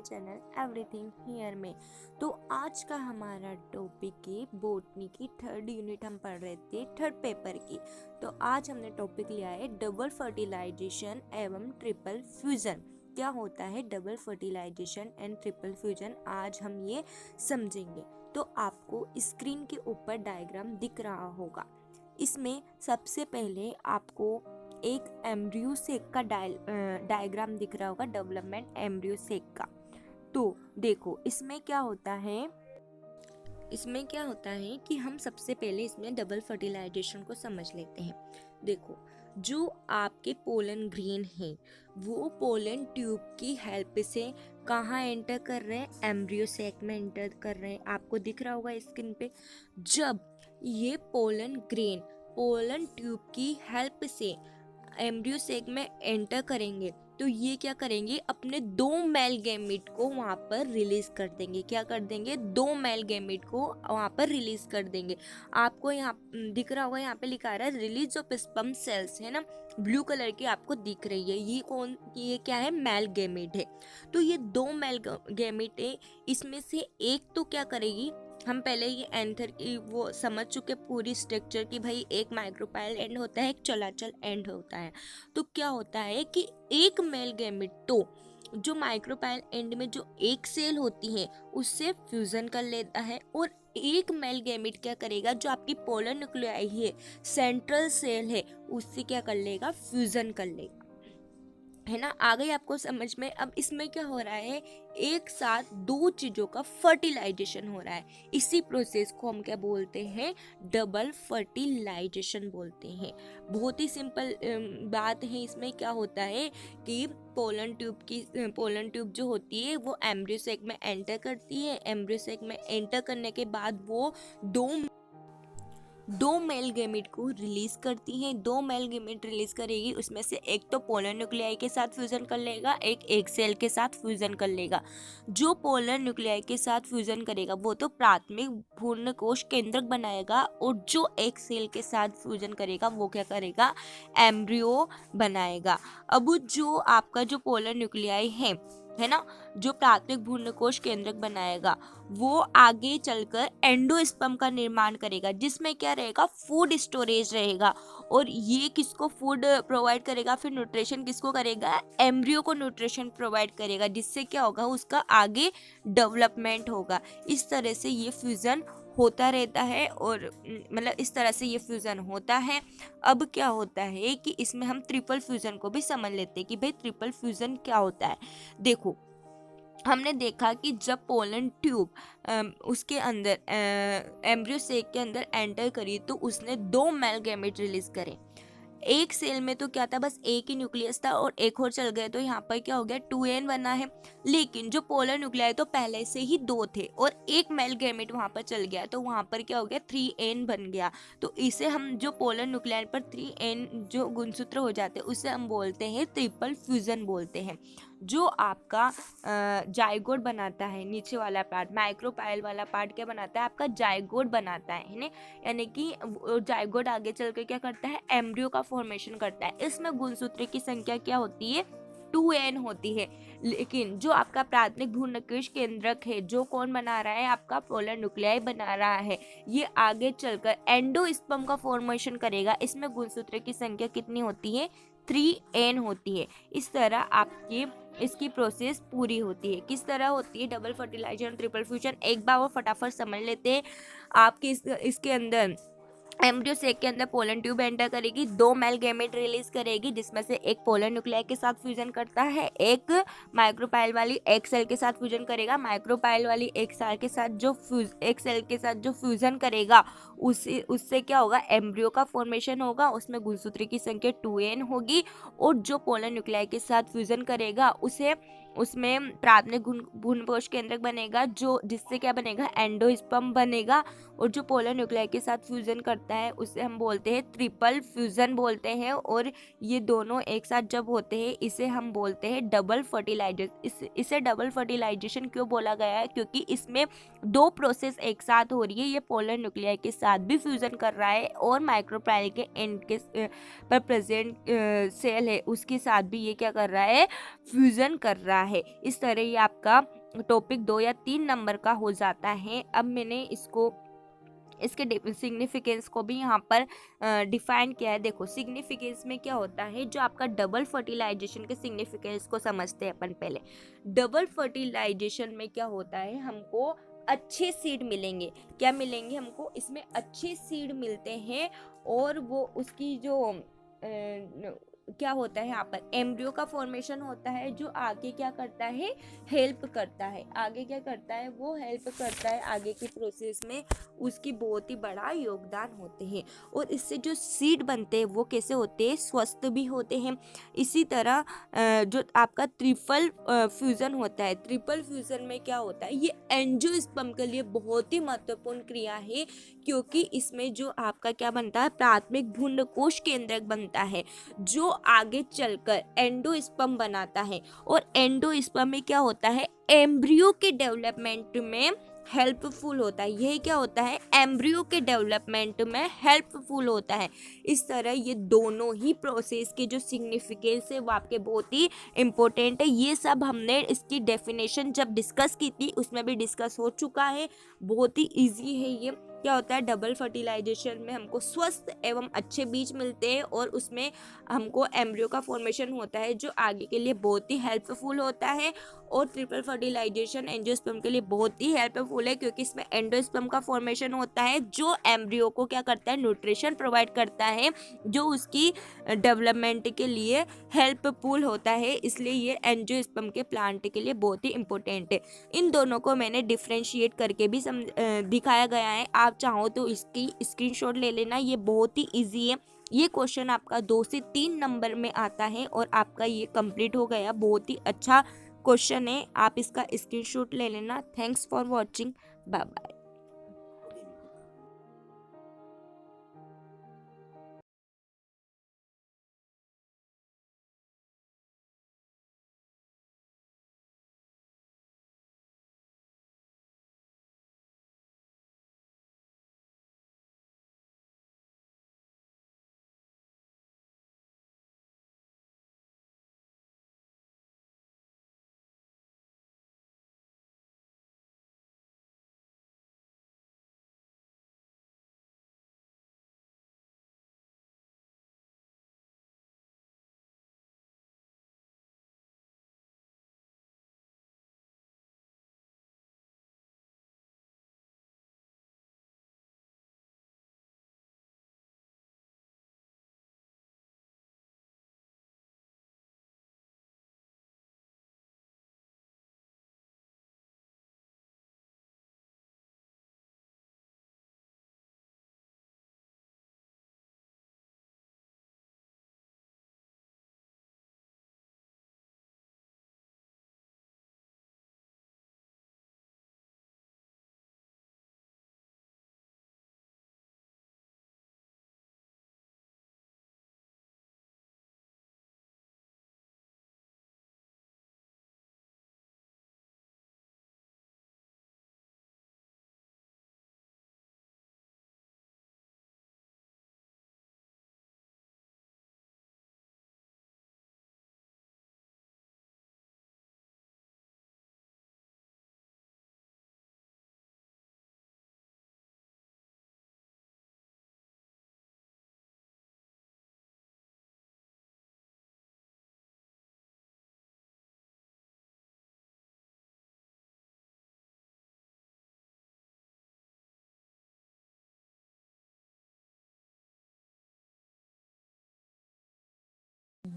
Channel everything here में। तो आज का हमारा टॉपिक है बॉटनी की थर्ड यूनिट हम पढ़ रहे थे थर्ड पेपर की। तो आज हमने टॉपिक लिया है डबल फर्टिलाइजेशन एवं ट्रिपल फ्यूजन। क्या होता है double fertilization and triple fusion, आज हम ये समझेंगे। तो आपको स्क्रीन के ऊपर डायग्राम दिख रहा होगा। इसमें सबसे पहले आपको एक एम्ब्रियो सेक का डायग्राम दिख रहा होगा, डेवलपमेंट एम्ब्रियो सेक का। तो देखो इसमें क्या होता है कि हम सबसे पहले इसमें डबल फर्टिलाइजेशन को समझ लेते हैं। देखो जो आपके पोलन ग्रेन है वो पोलन ट्यूब की हेल्प से कहाँ एंटर कर रहे हैं, एम्ब्रियो सेक में एंटर कर रहे हैं। आपको दिख रहा होगा स्क्रीन पे। जब ये पोलन ग्रेन पोलन ट्यूब की हेल्प से एम्ब्रियो सेक में एंटर करेंगे तो ये क्या करेंगे, अपने दो मेल गैमेट को वहाँ पर रिलीज कर देंगे। क्या कर देंगे, दो मेल गैमेट को वहाँ पर रिलीज कर देंगे। आपको यहाँ दिख रहा होगा, यहाँ पे लिखा रहा है रिलीज ऑफ स्पर्म सेल्स, है ना, ब्लू कलर की आपको दिख रही है। ये क्या है, मेल गैमेट है। तो ये दो मेल गैमेट है, इसमें से एक तो क्या करेगी, हम पहले ये एंथर की वो समझ चुके पूरी स्ट्रक्चर की भाई एक माइक्रोपाइल एंड होता है, एक चलाचल एंड होता है। तो क्या होता है कि एक मेल गैमेट तो जो माइक्रोपाइल एंड में जो एक सेल होती है उससे फ्यूजन कर लेता है, और एक मेल गैमेट क्या करेगा, जो आपकी पोलर न्यूक्लियाई है, सेंट्रल सेल है, उससे क्या कर लेगा, फ्यूजन कर लेगा, है ना। आ गई आपको समझ में। अब इसमें क्या हो रहा है, एक साथ दो चीजों का फर्टिलाइजेशन हो रहा है। इसी प्रोसेस को हम क्या बोलते हैं, डबल फर्टिलाइजेशन बोलते हैं। बहुत ही सिंपल बात है। इसमें क्या होता है कि पोलन ट्यूब जो होती है वो एम्ब्रियो सेक में एंटर करती है। एम्ब्रियो सेक में एंटर करने के बाद वो दो मेल गैमेट को रिलीज करती है। दो मेल गैमेट रिलीज करेगी, उसमें से एक तो पोलर न्यूक्लियाई के साथ फ्यूजन कर लेगा, एक सेल के साथ फ्यूजन कर लेगा। जो पोलर न्यूक्लियाई के साथ फ्यूजन करेगा वो तो प्राथमिक भ्रूण कोश केंद्रक बनाएगा, और जो एक सेल के साथ फ्यूजन करेगा वो क्या करेगा, एम्ब्रियो बनाएगा। अब जो आपका जो पोलर न्यूक्लियाई है ना, जो प्राथमिक भ्रूणकोश केंद्रक बनाएगा वो आगे चलकर एंडोस्पर्म का निर्माण करेगा, जिसमें क्या रहेगा, फूड स्टोरेज रहेगा। और ये किसको फूड प्रोवाइड करेगा, फिर न्यूट्रिशन किसको करेगा, एम्ब्रियो को न्यूट्रिशन प्रोवाइड करेगा, जिससे क्या होगा, उसका आगे डेवलपमेंट होगा। इस तरह से ये फ्यूजन होता रहता है, और मतलब इस तरह से ये फ्यूजन होता है। अब क्या होता है कि इसमें हम ट्रिपल फ्यूजन को भी समझ लेते हैं कि भाई ट्रिपल फ्यूजन क्या होता है। देखो हमने देखा कि जब पोलन ट्यूब उसके अंदर एम्ब्रियो सेक के अंदर एंटर करी तो उसने दो मेल गैमेट रिलीज करे। एक सेल में तो क्या था, बस एक ही न्यूक्लियस था और एक और चल गए, तो यहाँ पर क्या हो गया, 2n बना है। लेकिन जो पोलर न्यूक्लियाई तो पहले से ही दो थे और एक मेल गैमेट वहाँ पर चल गया, तो वहाँ पर क्या हो गया, 3n बन गया। तो इसे हम जो पोलर न्यूक्लियाई पर 3n जो गुणसूत्र हो जाते हैं उसे हम बोलते हैं ट्रिपल फ्यूजन बोलते हैं। जो आपका जाइगोट बनाता है, नीचे वाला पार्ट माइक्रोपाइल वाला पार्ट क्या बनाता है, आपका जाइगोट बनाता है ना, यानी कि जाइगोट आगे चलकर क्या करता है, एम्ब्रियो का फॉर्मेशन करता है। इसमें गुणसूत्र की संख्या क्या होती है, 2n होती है। लेकिन जो आपका प्राथमिक भ्रूणकोश केंद्रक है, जो कौन बना रहा है, आपका पोलर न्यूक्लियाई बना रहा है, ये आगे चलकर एंडोस्पर्म का फॉर्मेशन करेगा। इसमें गुणसूत्र की संख्या कितनी होती है, 3n होती है। इस तरह आपकी इसकी प्रोसेस पूरी होती है। किस तरह होती है डबल फर्टिलाइजेशन ट्रिपल फ्यूजन, एक बार वो फटाफट समझ लेते हैं। आपके इसके अंदर एम्ब्रियो सेक के अंदर पोलन ट्यूब एंटर करेगी, दो मेल गैमेट रिलीज करेगी, जिसमें से एक पोलर न्यूक्लियाई के साथ फ्यूजन करता है, एक माइक्रोपाइल वाली एक सेल के साथ फ्यूजन करेगा। माइक्रोपाइल वाली एक सेल के साथ जो फ्यूजन करेगा उससे क्या होगा, एम्ब्रियो का फॉर्मेशन होगा। उसमें गुणसूत्र की संख्या 2n होगी, और जो पोलर न्यूक्लियाई के साथ फ्यूजन करेगा उसमें प्राथमिक भ्रूणकोश केंद्रक बनेगा, जो जिससे क्या बनेगा, एंडोस्पर्म बनेगा। और जो पोलर न्यूक्लियाई के साथ फ्यूजन करता है उसे हम बोलते हैं ट्रिपल फ्यूजन बोलते हैं। और ये दोनों एक साथ जब होते हैं इसे हम बोलते हैं डबल फर्टिलाइजेशन। इसे डबल फर्टिलाइजेशन क्यों बोला गया है, क्योंकि इसमें दो प्रोसेस एक साथ हो रही है। ये पोलर न्यूक्लियाई के साथ भी फ्यूजन कर रहा है, और माइक्रोपाइल के एंड के पर प्रेजेंट सेल है उसके साथ भी ये क्या कर रहा है, फ्यूजन कर रहा है। इस तरह ये आपका टॉपिक 2 या 3 नंबर का हो जाता है। अब मैंने इसके सिग्निफिकेंस को भी यहाँ पर डिफाइन किया है। देखो सिग्निफिकेंस में क्या होता है, जो आपका डबल फर्टिलाइजेशन के सिग्निफिकेंस को समझते हैं अपन पहले। डबल फर्टिलाइजेशन में क्या होता है, हमको अच्छे सीड मिलेंगे। क्या मिलेंगे हमको, इसमें अच्छे सीड मिलते हैं और वो उसकी जो क्या होता है यहाँ पर एम्ब्रियो का फॉर्मेशन होता है, जो आगे क्या करता है, हेल्प करता है। आगे क्या करता है, वो हेल्प करता है आगे की प्रोसेस में, उसकी बहुत ही बड़ा योगदान होते हैं। और इससे जो सीड बनते हैं वो कैसे होते हैं, स्वस्थ भी होते हैं। इसी तरह जो आपका ट्रिपल फ्यूजन होता है, ट्रिपल फ्यूजन में क्या होता है, ये एंजियोस्पर्म के लिए बहुत ही महत्वपूर्ण क्रिया है, क्योंकि इसमें जो आपका क्या बनता है, प्राथमिक भ्रूणकोश केंद्रक बनता है, जो आगे चलकर एंडोस्पर्म बनाता है। और एंडोस्पर्म में क्या होता है, एम्ब्रियो के डेवलपमेंट में हेल्पफुल होता है। यही क्या होता है, एम्ब्रियो के डेवलपमेंट में हेल्पफुल होता है। इस तरह ये दोनों ही प्रोसेस के जो सिग्निफिकेंस है वो आपके बहुत ही इम्पोर्टेंट है। ये सब हमने इसकी डेफिनेशन जब डिस्कस की थी उसमें भी डिस्कस हो चुका है। बहुत ही इजी है ये। क्या होता है, डबल फर्टिलाइजेशन में हमको स्वस्थ एवं अच्छे बीज मिलते हैं और उसमें हमको एम्ब्रियो का फॉर्मेशन होता है, जो आगे के लिए बहुत ही हेल्पफुल होता है। और ट्रिपल फर्टिलाइजेशन एंजियोस्पर्म के लिए बहुत ही हेल्पफुल है, क्योंकि इसमें एंडोस्पर्म का फॉर्मेशन होता है, जो एम्ब्रियो को क्या करता है, न्यूट्रिशन प्रोवाइड करता है, जो उसकी डेवलपमेंट के लिए हेल्पफुल होता है। इसलिए ये एंजियोस्पर्म के प्लांट के लिए बहुत ही इंपॉर्टेंट है। इन दोनों को मैंने डिफ्रेंशिएट करके भी दिखाया गया है। आप चाहो तो इसकी स्क्रीनशॉट ले लेना, ये बहुत ही ईजी है। ये क्वेश्चन आपका 2 से 3 नंबर में आता है और आपका ये कंप्लीट हो गया। बहुत ही अच्छा क्वेश्चन है, आप इसका स्क्रीनशॉट ले लेना। Thanks for watching, bye bye.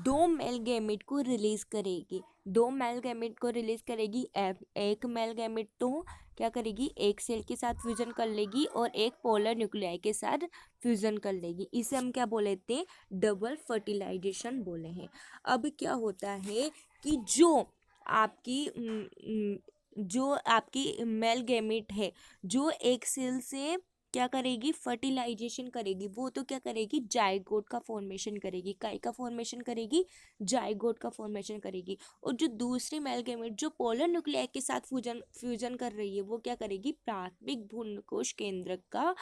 दो मेल गैमेट को रिलीज करेगी, दो मेल गैमेट को रिलीज करेगी। एक मेल गैमेट तो क्या करेगी, एक सेल के साथ फ्यूजन कर लेगी और एक पोलर न्यूक्लियाई के साथ फ्यूजन कर लेगी। इसे हम क्या बोले थे, डबल फर्टिलाइजेशन बोले हैं। अब क्या होता है कि जो आपकी मेल गैमेट है, जो एक सेल से क्या करेगी, फर्टिलाइजेशन करेगी, वो तो क्या करेगी, जाइगोट का फॉर्मेशन करेगी। काय का फॉर्मेशन करेगी, जाइगोट का फॉर्मेशन करेगी। और जो दूसरी मेल गैमेट जो पोलर न्यूक्लियाई के साथ फ्यूजन कर रही है, वो क्या करेगी, प्राथमिक भ्रूणकोश केंद्रक का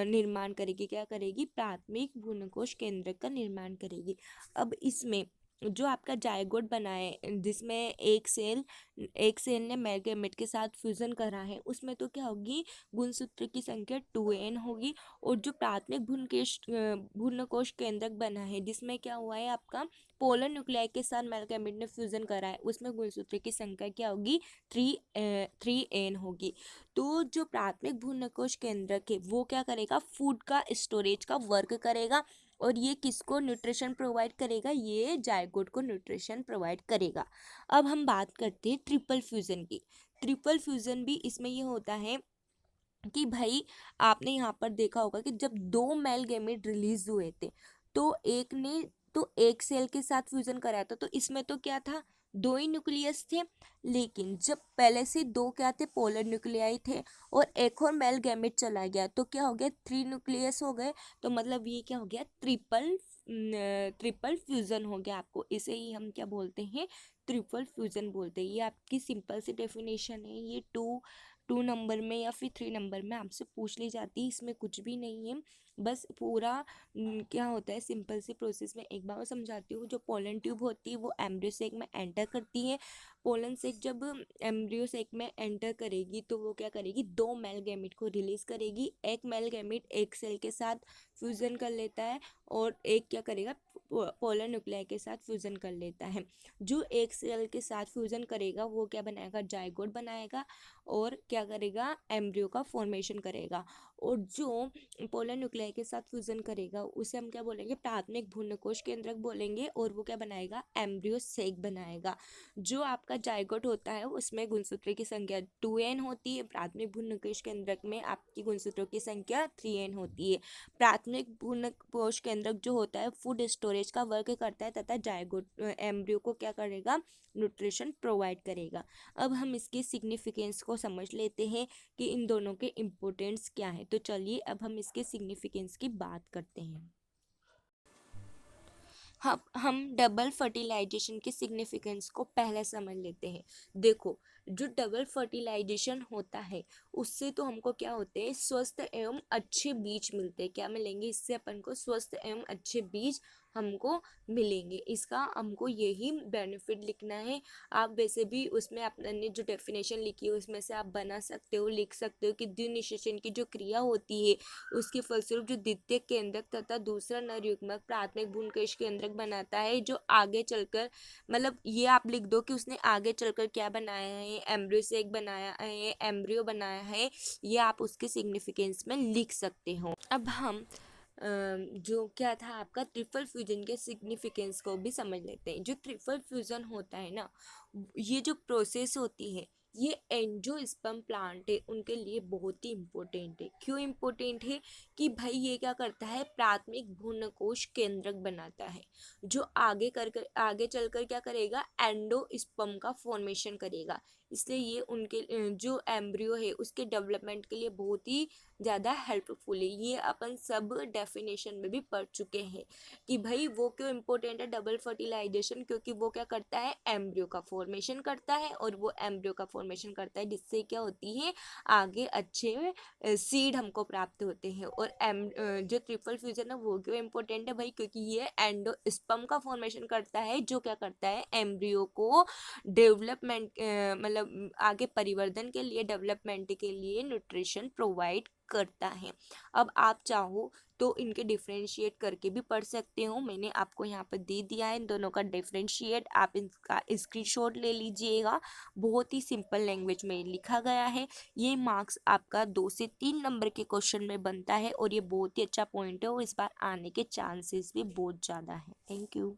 निर्माण करेगी। क्या करेगी, प्राथमिक भ्रूणकोश केंद्रक का निर्माण करेगी। अब इसमें जो आपका जायगोट बना है जिसमें एक सेल ने मेल गैमेट के साथ फ्यूजन करा है, उसमें तो क्या होगी, गुणसूत्र की संख्या 2n होगी। और जो प्राथमिक भ्रूणकोश केंद्रक बना है जिसमें क्या हुआ है, आपका पोलर न्यूक्लियाई के साथ मेल गैमेट ने फ्यूजन करा है, उसमें गुणसूत्र की संख्या क्या होगी, 3n होगी। तो जो प्राथमिक भ्रूणकोश केंद्रक है वो क्या करेगा, फूड का स्टोरेज का वर्क करेगा। और ये किसको न्यूट्रिशन प्रोवाइड करेगा, ये जायगोट को न्यूट्रिशन प्रोवाइड करेगा। अब हम बात करते हैं ट्रिपल फ्यूजन की। ट्रिपल फ्यूजन भी इसमें ये होता है कि भाई आपने यहाँ पर देखा होगा कि जब दो मेल गैमेट रिलीज हुए थे, तो एक ने तो एक सेल के साथ फ्यूजन कराया था, तो इसमें तो क्या था, दो ही न्यूक्लियस थे। लेकिन जब पहले से दो क्या थे, पोलर न्यूक्लियाई थे, और एक और मेल गैमेट चला गया तो क्या हो गया, 3 न्यूक्लियस हो गए। तो मतलब ये क्या हो गया, ट्रिपल फ्यूजन हो गया। आपको इसे ही हम क्या बोलते हैं, ट्रिपल फ्यूजन बोलते हैं। ये आपकी सिंपल सी डेफिनेशन है, ये टू नंबर में या फिर 3 नंबर में आपसे पूछ ली जाती है। इसमें कुछ भी नहीं है, बस पूरा क्या होता है, सिंपल सी प्रोसेस में एक बार मैं समझाती हूँ। जो पोलन ट्यूब होती है वो एम्ब्रियो सेक में एंटर करती है। पोलन सेक जब एम्ब्रियो सेक में एंटर करेगी तो वो क्या करेगी, दो मेल गैमेट को रिलीज करेगी। एक मेल गैमेट एक सेल के साथ फ्यूजन कर लेता है, और एक क्या करेगा, पोलर न्यूक्लियाई के साथ फ्यूजन कर लेता है। जो एक सेल के साथ फ्यूजन करेगा वो क्या बनाएगा, जायगोट बनाएगा, और क्या करेगा, एम्ब्रियो का फॉर्मेशन करेगा। और जो पोलर न्यूक्लियाई के साथ फ्यूजन करेगा उसे हम क्या बोलेंगे, प्राथमिक भ्रूणकोश केंद्रक बोलेंगे, और वो क्या बनाएगा, एम्ब्रियो सेक बनाएगा। जो आपका जायगोट होता है उसमें गुणसूत्रों की संख्या 2n होती है, प्राथमिक भ्रूणकोश केंद्रक में आपकी गुणसूत्रों की संख्या 3n होती है। प्राथमिक भ्रूणकोश केंद्रक जो होता है फूड स्टोरेज का वर्क करता है, तथा जायगोट एम्ब्रियो को क्या करेगा, न्यूट्रिशन प्रोवाइड करेगा। अब हम इसकी सिग्निफिकेंस को समझ लेते हैं कि इन दोनों के इम्पोर्टेंस क्या है। तो चलिए अब हम इसके सिग्निफिकेंस की बात करते हैं। हम डबल फर्टिलाइजेशन की सिग्निफिकेंस को पहले समझ लेते हैं। देखो, जो डबल फर्टिलाइजेशन होता है उससे तो हमको क्या होते हैं, स्वस्थ एवं अच्छे बीज मिलते हैं। क्या मिलेंगे, इससे अपन को स्वस्थ एवं अच्छे बीज हमको मिलेंगे। इसका हमको यही बेनिफिट लिखना है। आप वैसे भी उसमें आपने जो डेफिनेशन लिखी है उसमें से आप बना सकते हो, लिख सकते हो कि द्विनिषेचन की जो क्रिया होती है उसके फलस्वरूप जो द्वितीयक केंद्रक तथा दूसरा नर युग्मक प्राथमिक भ्रूणकोश केंद्रक बनाता है, जो आगे चलकर, मतलब ये आप लिख दो कि उसने आगे चलकर क्या बनाया है, एम्ब्रियो सेक बनाया है, एम्ब्रियो बनाया है। ये आप उसके सिग्निफिकेंस में लिख सकते हो। अब हम जो क्या था आपका ट्रिपल फ्यूजन के सिग्निफिकेंस को भी समझ लेते हैं। जो ट्रिपल फ्यूजन होता है ना, ये जो प्रोसेस होती है ये एंजियोस्पर्म प्लांट है उनके लिए बहुत ही इम्पोर्टेंट है। क्यों इम्पोर्टेंट है, कि भाई ये क्या करता है, प्राथमिक भ्रूणकोश केंद्रक बनाता है, जो आगे चलकर क्या करेगा, एंडोस्पर्म का फॉर्मेशन करेगा। इसलिए ये उनके जो एम्ब्रियो है उसके डेवलपमेंट के लिए बहुत ही ज़्यादा हेल्पफुल है। ये अपन सब डेफिनेशन में भी पढ़ चुके हैं कि भाई वो क्यों इम्पोर्टेंट है डबल फर्टिलाइजेशन, क्योंकि वो क्या करता है, एम्ब्रियो का फॉर्मेशन करता है, और वो एम्ब्रियो का फॉर्मेशन करता है जिससे क्या होती है, आगे अच्छे सीड हमको प्राप्त होते हैं। और जो ट्रिपल फ्यूजन है वो क्यों इम्पोर्टेंट है भाई, क्योंकि ये एंडोस्पर्म का फॉर्मेशन करता है, जो क्या करता है, एम्ब्रियो को डेवलपमेंट मतलब आगे परिवर्धन के लिए, डेवलपमेंट के लिए न्यूट्रिशन प्रोवाइड करता है। अब आप चाहो तो इनके डिफ्रेंशिएट करके भी पढ़ सकते हो। मैंने आपको यहाँ पर दे दिया है इन दोनों का डिफ्रेंशिएट, आप इनका स्क्रीनशॉट ले लीजिएगा। बहुत ही सिंपल लैंग्वेज में लिखा गया है। ये मार्क्स आपका 2 से 3 नंबर के क्वेश्चन में बनता है, और ये बहुत ही अच्छा पॉइंट है, और इस बार आने के चांसेस भी बहुत ज़्यादा है। Thank you.